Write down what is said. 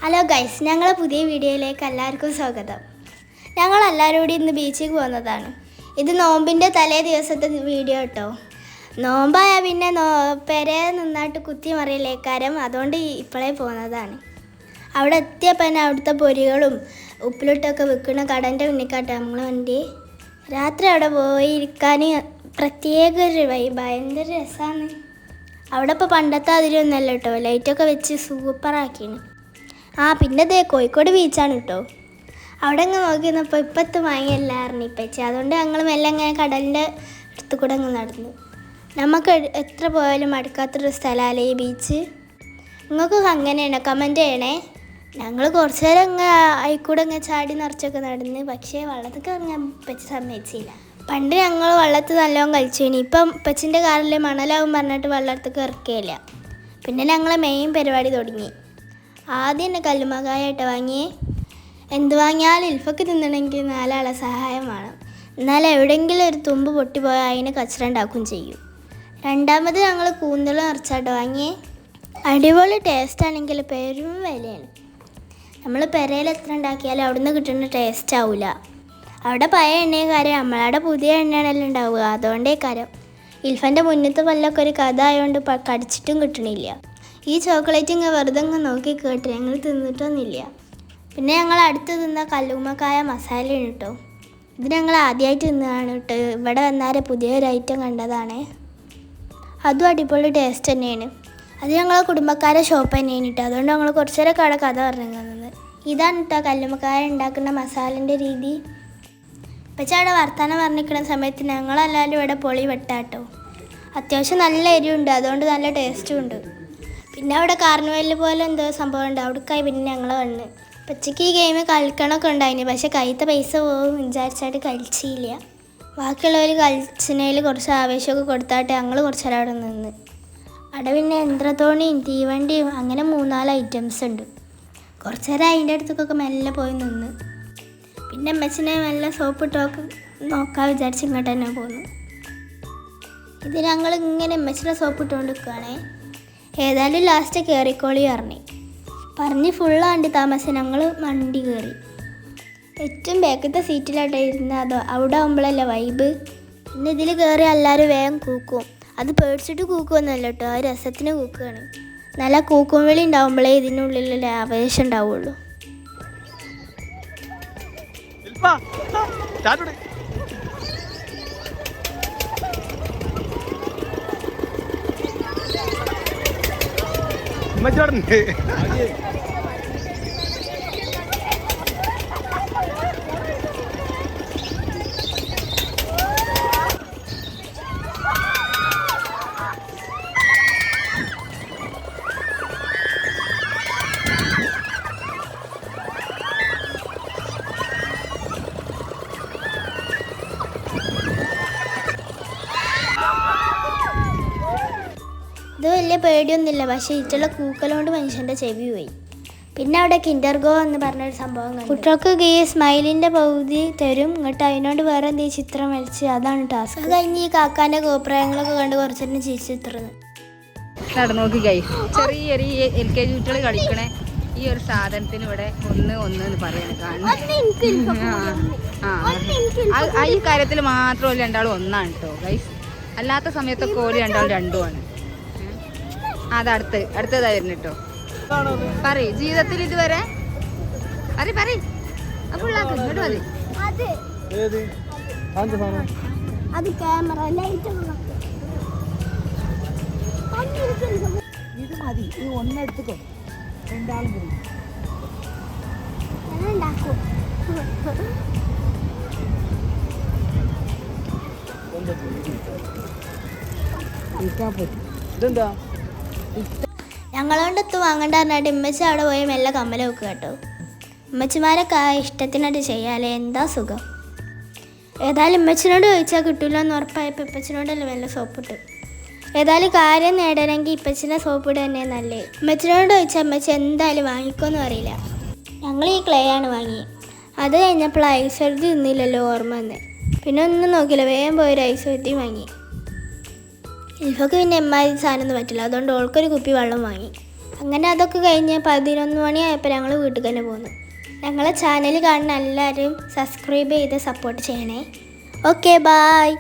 Hello guys, ഞങ്ങളെ പുതിയ വീഡിയോയിലേക്ക് എല്ലാവർക്കും സ്വാഗതം. ഞങ്ങളെല്ലാവരും കൂടി ഇന്ന് ബീച്ചിലേക്ക് പോകുന്നതാണ്. ഇത് നോമ്പിൻ്റെ തലേ ദിവസത്തെ വീഡിയോ കേട്ടോ. നോമ്പായാൽ പിന്നെ പെരയെ നിന്നായിട്ട് കുത്തി മറിയിലേക്കാരം, അതുകൊണ്ട് ഇപ്പോഴേ പോകുന്നതാണ്. അവിടെ എത്തിയപ്പോൾ തന്നെ അവിടുത്തെ പൊരികളും ഉപ്പിലിട്ടൊക്കെ വിൽക്കുന്ന കടൻ്റെ മുന്നിക്കാട്ടോ നമ്മൾ വണ്ടി. രാത്രി അവിടെ പോയി ഇരിക്കാൻ പ്രത്യേക ഒരു ഭയങ്കര രസമാണ്. അവിടെ ഇപ്പോൾ പണ്ടത്തെ അതിലൊന്നല്ല കേട്ടോ, ലൈറ്റൊക്കെ വെച്ച് സൂപ്പറാക്കിയാണ്. പിന്നെ ദേ കോഴിക്കോട് ബീച്ചാണ് കേട്ടോ. അവിടെ അങ്ങ് നോക്കി നിന്നപ്പോൾ ഇപ്പോഴത്തെ മഴയല്ലായിരുന്നു ഇപ്പച്ചി, അതുകൊണ്ട് ഞങ്ങൾ മെല്ലെ അങ്ങനെ കടലിൻ്റെ അടുത്ത് കൂടെ അങ്ങ് നടന്നു. നമുക്ക് എത്ര പോയാലും മടുക്കാത്തൊരു സ്ഥലമല്ലേ ഈ ബീച്ച്. നിങ്ങൾക്കൊക്കെ അങ്ങനെയാണോ? കമൻറ്റ് ചെയ്യണേ. ഞങ്ങൾ കുറച്ച് നേരം അങ്ങ് ആയിക്കൂടെ അങ്ങ് ചാടി നിറച്ചൊക്കെ നടന്ന്, പക്ഷേ വെള്ളത്തൊക്കെ ഇറങ്ങാൻ ഇപ്പച്ചി സമ്മതിച്ചില്ല. പണ്ട് ഞങ്ങൾ വെള്ളത്തിൽ നല്ലോണം കളിച്ചു. ഇപ്പം ഇപ്പച്ചിൻ്റെ കാറിൽ മണലാവും പറഞ്ഞിട്ട് വെള്ളത്തേക്ക് ഇറക്കുകയില്ല. പിന്നെ ഞങ്ങൾ മെയിൻ പരിപാടി തുടങ്ങി. ആദ്യം തന്നെ കല്ലുമക്കായിട്ട് വാങ്ങിയേ. എന്ത് വാങ്ങിയാലും ഇൽഫക്ക് തിന്നണമെങ്കിൽ നാലാളെ സഹായം വേണം. എന്നാൽ എവിടെയെങ്കിലും ഒരു തുമ്പ് പൊട്ടിപ്പോയാൽ അതിന് കച്ചറ ഉണ്ടാക്കുകയും ചെയ്യും. രണ്ടാമത് ഞങ്ങൾ കൂന്തൽ നിറച്ചായിട്ട് വാങ്ങിയേ. അടിപൊളി ടേസ്റ്റ് ആണെങ്കിൽ പെരും വിലയാണ്. നമ്മൾ പെരയിൽ എത്ര ഉണ്ടാക്കിയാലും അവിടുന്ന് കിട്ടുന്ന ടേസ്റ്റ് ആവില്ല. അവിടെ പഴയ എണ്ണയും കാര്യം, നമ്മളവിടെ പുതിയ എണ്ണയാണല്ലോ ഉണ്ടാവുക, അതുകൊണ്ടേ കാര്യം. ഇൽഫൻ്റെ മുന്നത്തെ പല്ലൊക്കെ ഒരു കഥ ആയതുകൊണ്ട് കടിച്ചിട്ടും കിട്ടണില്ല. ഈ ചോക്ലേറ്റ് ഇങ്ങനെ വെറുതെ നോക്കി കേട്ട് ഞങ്ങൾ തിന്നിട്ടൊന്നുമില്ല. പിന്നെ ഞങ്ങൾ അടുത്ത് തിന്ന കല്ലുമ്മക്കായ മസാലയാണ് കേട്ടോ. ഇത് ഞങ്ങൾ ആദ്യമായിട്ട് തിന്നതാണ് കേട്ടോ. ഇവിടെ വന്നാലേ പുതിയൊരു ഐറ്റം കണ്ടതാണ്. അതും അടിപൊളി ടേസ്റ്റ് തന്നെയാണ്. അത് ഞങ്ങളെ കുടുംബക്കാരെ ഷോപ്പ് തന്നെയാണ് കേട്ടോ. അതുകൊണ്ട് ഞങ്ങൾ കുറച്ച് നേരമൊക്കെ അവിടെ കഥ പറഞ്ഞു തന്നത്. ഇതാണ് കേട്ടോ കല്ലുമ്മക്കായ ഉണ്ടാക്കുന്ന മസാലൻ്റെ രീതി. പക്ഷേ അവിടെ വർത്തമാനം പറഞ്ഞിരിക്കുന്ന സമയത്ത് ഞങ്ങളെല്ലാവരും ഇവിടെ പൊളി വെട്ടാട്ടോ. അത്യാവശ്യം നല്ല എരിവുണ്ട്, അതുകൊണ്ട് നല്ല ടേസ്റ്റും ഉണ്ട്. പിന്നെ അവിടെ കാർണിവലിൽ പോലെ എന്തോ സംഭവം ഉണ്ട്, അവിടേക്കായി പിന്നെ ഞങ്ങൾ വന്ന്. പച്ചയ്ക്ക് ഈ ഗെയിം കളിക്കണമൊക്കെ ഉണ്ടായിന്, പക്ഷേ കയ്യിലത്തെ പൈസ പോകും വിചാരിച്ചായിട്ട് കളിച്ചില്ല. ബാക്കിയുള്ളവർ കളിച്ചിനയിൽ കുറച്ച് ആവേശമൊക്കെ കൊടുത്തായിട്ട് ഞങ്ങൾ കുറച്ച് നേരം അവിടെ നിന്ന്. അവിടെ പിന്നെ യന്ത്രത്തോണിയും തീവണ്ടിയും അങ്ങനെ 3-4 ഐറ്റംസ് ഉണ്ട്. കുറച്ച് നേരം അതിൻ്റെ അടുത്തൊക്കെ മെല്ലെ പോയി നിന്ന്. പിന്നെ അമ്മച്ചിനെ മെല്ലെ സോപ്പിട്ടൊക്കെ നോക്കാൻ വിചാരിച്ച് ഇങ്ങോട്ട് തന്നെ പോന്നു. ഇത് ഞങ്ങൾ ഇങ്ങനെ അമ്മച്ചിനെ സോപ്പിട്ടുകൊണ്ട് നിൽക്കുകയാണേ. ഏതായാലും ലാസ്റ്റ് കയറിക്കോളി പറഞ്ഞ് ഫുള്ളാണ്ടി താമസം ഞങ്ങൾ വണ്ടി കയറി. ഏറ്റവും ബാക്കത്തെ സീറ്റിലായിട്ട് ഇരുന്ന് അതോ അവിടെ ആകുമ്പോഴല്ലേ വൈബ്. പിന്നെ ഇതിൽ കയറി എല്ലാവരും വേഗം കൂക്കും. അത് പേടിച്ചിട്ട് കൂക്കുമൊന്നുമല്ല കേട്ടോ, ആ രസത്തിന് കൂക്കുകയാണ്. നല്ല കൂക്കും വിളി ഉണ്ടാവുമ്പോഴേ ഇതിനുള്ളിൽ ആവേശം ഉണ്ടാവുള്ളൂ. മജോടനെ ഇത് വലിയ പേടിയൊന്നുമില്ല, പക്ഷേ ഇറ്റുള്ള കൂക്കലുകൊണ്ട് മനുഷ്യൻ്റെ ചെവി പോയി. പിന്നെ അവിടെ കിൻഡർഗോ എന്ന് പറഞ്ഞൊരു സംഭവം കണ്ടു. കുട്ടികൾക്ക് ഈ സ്മൈലിൻ്റെ പകുതി തരും, ഇങ്ങോട്ട് അതിനോട് വേറെ എന്തെങ്കിലും ചിത്രം വരച്ച്, അതാണ് ടാസ്ക്. അത് കഴിഞ്ഞ് ഈ കാക്കാൻ്റെ കോപ്രായങ്ങളൊക്കെ കണ്ട് കുറച്ചെന്നെ ചിരിച്ചിരുന്നു. നോക്കി ഗൈസ്, ചെറിയൊരു LKG കുട്ടികൾ കളിക്കണേ ഈ ഒരു സാധനത്തിന് ഇവിടെ ഒന്ന് പറയണേ ഈ കാര്യത്തിൽ മാത്രം ഓല് രണ്ടാളും ഒന്നാണ് കേട്ടോ ഗൈസ്. അല്ലാത്ത സമയത്തൊക്കെ ഓല് രണ്ടാളും രണ്ടുമാണ്. അടുത്തതായിരുന്നു കേട്ടോ. പറയ് ജീവിതത്തിൽ ഇതുവരെ പറയ് ഫുള്ളാക്ക് ഇങ്ങോട്ട് മതി. അത് ക്യാമറ ലൈറ്റ് ഇത് മതി, ഈ ഒന്നെടുത്തുക്കോ, രണ്ടാളും കൂടി ഉണ്ടാക്കും. ഇതെന്താ ഞങ്ങളോണ്ടൊത്ത് വാങ്ങണ്ട പറഞ്ഞിട്ട് ഉമ്മച്ചി അവിടെ പോയി മെല്ലെ കമ്മല വെക്കുക കേട്ടോ. ഉമ്മച്ചിമാരൊക്കെ ഇഷ്ടത്തിനായിട്ട് ചെയ്യാല്ലേ, എന്താ സുഖം. ഏതായാലും ഉമ്മച്ചിനോട് ചോദിച്ചാൽ കിട്ടില്ല എന്ന് ഉറപ്പായപ്പോൾ ഇപ്പച്ചിനോടല്ലേ മെല്ലെ സോപ്പിട്ട്. ഏതായാലും കാര്യം നേടണമെങ്കിൽ ഇപ്പച്ചിനെ സോപ്പിട്ട് തന്നെ നല്ലേ. ഉമ്മച്ചിനോട് ചോദിച്ചാൽ ഉമ്മച്ചി എന്തായാലും വാങ്ങിക്കോന്ന് അറിയില്ല. ഞങ്ങൾ ഈ ക്ലേ ആണ് വാങ്ങിയത്. അത് കഴിഞ്ഞപ്പോൾ ഐസ് എഴുതി തിന്നില്ലല്ലോ ഓർമ്മ വന്നേ. പിന്നെ ഒന്നും നോക്കില്ല, വേഗം പോയൊരു ഐസ് എഴുതി വാങ്ങി. ഇൽഫക്ക് പിന്നെ എമ്മാതിരി സാധനമൊന്നും പറ്റില്ല, അതുകൊണ്ട് ഓൾക്കൊരു കുപ്പി വെള്ളം വാങ്ങി. അങ്ങനെ അതൊക്കെ കഴിഞ്ഞ് 11 മണിയായപ്പോൾ ഞങ്ങൾ വീട്ടിൽ തന്നെ പോന്നു. ഞങ്ങളെ ചാനൽ കാണുന്ന എല്ലാവരും സബ്സ്ക്രൈബ് ചെയ്ത് സപ്പോർട്ട് ചെയ്യണേ. Okay, bye.